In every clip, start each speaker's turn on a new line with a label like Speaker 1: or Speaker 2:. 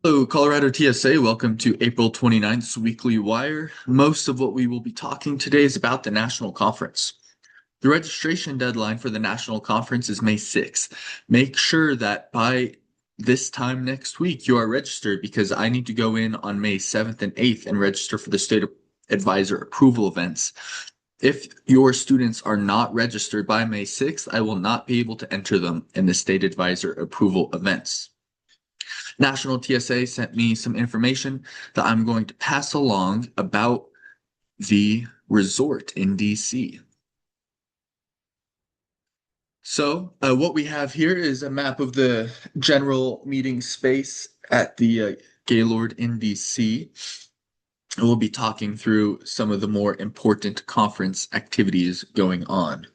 Speaker 1: Hello, Colorado TSA. Welcome to April 29th's Weekly Wire. Most of what we will be talking today is about the national conference. The registration deadline for the national conference is May 6th. Make sure that by this time next week you are registered because I need to go in on May 7th and 8th and register for the state advisor approval events. If your students are not registered by May 6th, I will not be able to enter them in the state advisor approval events. National TSA sent me some information that I'm going to pass along about the resort in DC. So, what we have here is a map of the general meeting space at the Gaylord in DC. We'll be talking through some of the more important conference activities going on.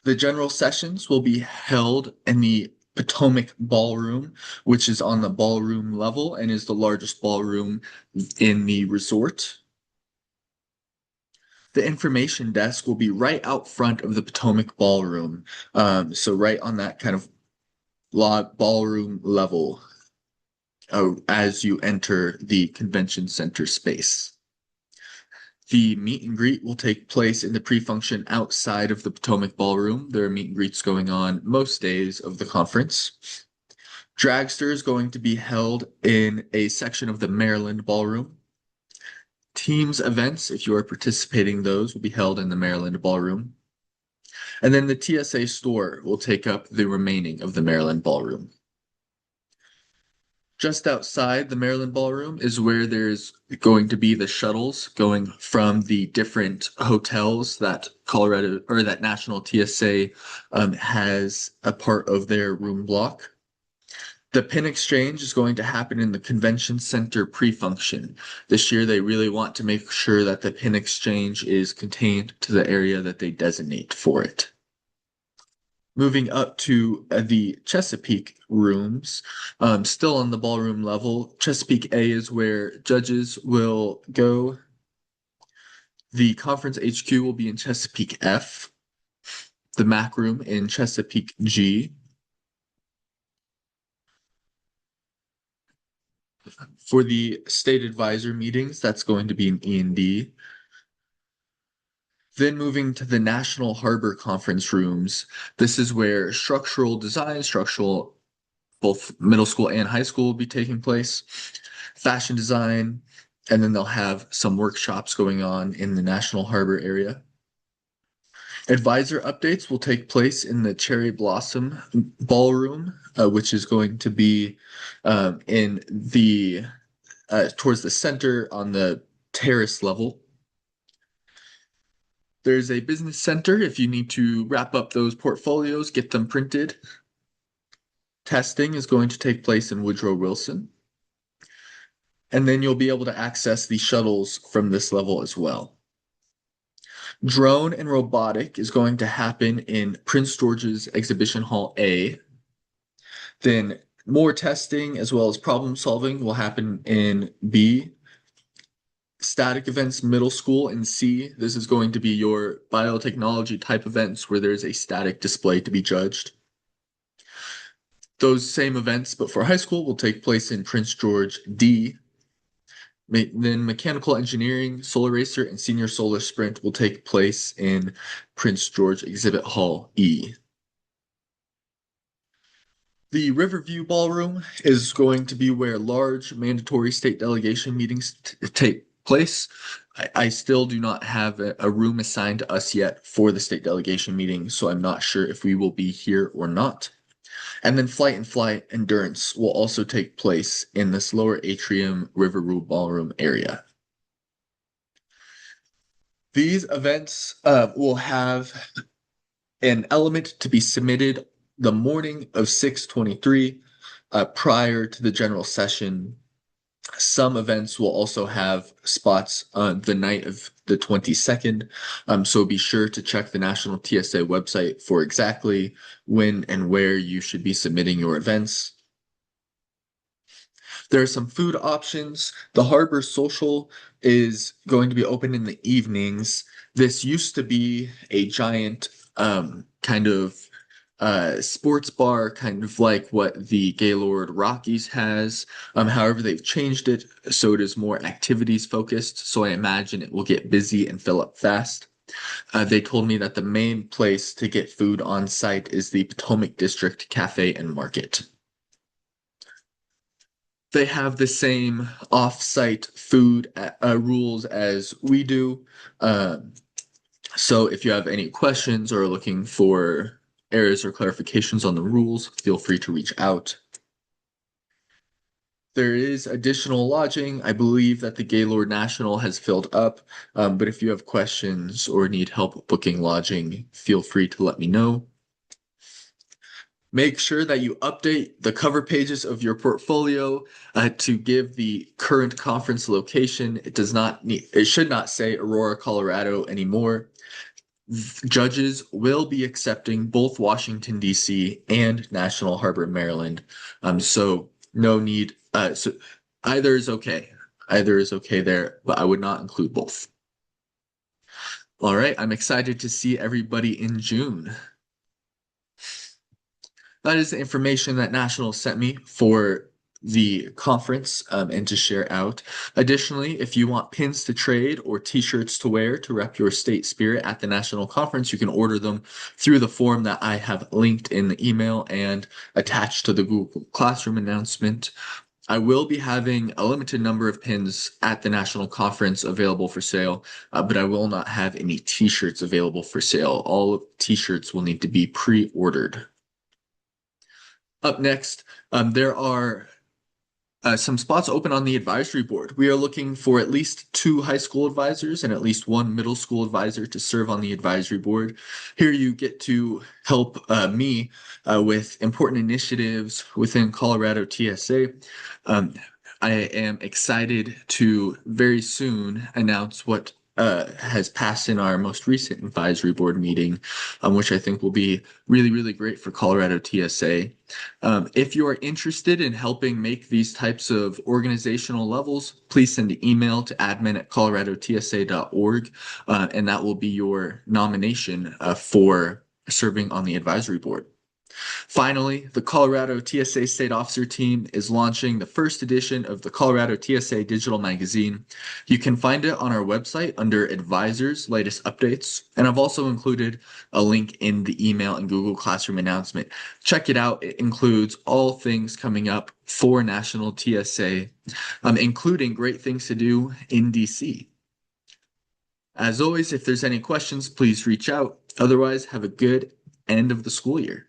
Speaker 1: The general sessions will be held in the Potomac Ballroom, which is on the ballroom level and is the largest ballroom in the resort. The information desk will be right out front of the Potomac Ballroom. So right on that kind of ballroom level as you enter the convention center space. The meet and greet will take place in the pre-function outside of the Potomac Ballroom. There are meet and greets going on most days of the conference. Dragster is going to be held in a section of the Maryland Ballroom. Teams events, if you are participating in those, will be held in the Maryland Ballroom. And then the TSA store will take up the remaining of the Maryland Ballroom. Just outside the Maryland Ballroom is where there's going to be the shuttles going from the different hotels that Colorado or that National TSA has a part of their room block. The pin exchange is going to happen in the convention center pre-function. This year, they really want to make sure that the pin exchange is contained to the area that they designate for it. Moving up to the Chesapeake rooms, still on the ballroom level. Chesapeake A is where judges will go. The conference HQ will be in Chesapeake F. The MAC room in Chesapeake G. For the state advisor meetings, that's going to be in E&D. Then moving to the National Harbor Conference rooms, this is where structural design, structural, both middle school and high school will be taking place, fashion design, and then they'll have some workshops going on in the National Harbor area. Advisor updates will take place in the Cherry Blossom Ballroom, which is going to be in the towards the center on the terrace level. There's a business center if you need to wrap up those portfolios, get them printed. Testing is going to take place in Woodrow Wilson. And then you'll be able to access the shuttles from this level as well. Drone and robotic is going to happen in Prince George's Exhibition Hall A. Then more testing as well as problem solving will happen in B. Static events middle school in C. This is going to be your biotechnology type events where there's a static display to be judged. Those same events, but for high school, will take place in Prince George D. Then mechanical engineering, solar racer, and senior solar sprint will take place in Prince George Exhibit Hall E. The Riverview Ballroom is going to be where large mandatory state delegation meetings take place. I still do not have a room assigned to us yet for the state delegation meeting, so I'm not sure if we will be here or not. And then flight and flight endurance will also take place in this lower atrium Riverview Ballroom area. These events will have an element to be submitted the morning of 6/23 prior to the general session. Some events will also have spots on the night of the 22nd. So be sure to check the National TSA website for exactly when and where you should be submitting your events. There are some food options. The Harbor Social is going to be open in the evenings. This used to be a giant kind of sports bar, kind of like what the Gaylord Rockies has. However, they've changed it so it is more activities focused. So I imagine it will get busy and fill up fast. They told me that the main place to get food on site is the Potomac District Cafe and Market. They have the same off-site food rules as we do. Um, so if you have any questions or are looking for errors or clarifications on the rules, feel free to reach out. There is additional lodging. I believe that the Gaylord National has filled up, but if you have questions or need help booking lodging, feel free to let me know. Make sure that you update the cover pages of your portfolio to give the current conference location. It should not say Aurora, Colorado anymore. Judges will be accepting both Washington, D.C. and National Harbor, Maryland. So no need. So either is okay. Either is okay there, but I would not include both. All right, I'm excited to see everybody in June. That is the information that National sent me for the conference and to share out. Additionally, if you want pins to trade or t-shirts to wear to rep your state spirit at the National Conference, you can order them through the form that I have linked in the email and attached to the Google Classroom announcement. I will be having a limited number of pins at the National Conference available for sale, but I will not have any t-shirts available for sale. All t-shirts will need to be pre-ordered. Up next, there are some spots open on the advisory board. We are looking for at least 2 high school advisors and at least 1 middle school advisor to serve on the advisory board. Here you get to help me with important initiatives within Colorado TSA. I am excited to very soon announce what has passed in our most recent advisory board meeting, which I think will be really, really great for Colorado TSA. If you are interested in helping make these types of organizational levels, please send an email to admin@coloradotsa.org, and that will be your nomination for serving on the advisory board. Finally, the Colorado TSA State Officer Team is launching the first edition of the Colorado TSA Digital Magazine. You can find it on our website under Advisors Latest Updates, and I've also included a link in the email and Google Classroom announcement. Check it out. It includes all things coming up for National TSA, including great things to do in DC. As always, if there's any questions, please reach out. Otherwise, have a good end of the school year.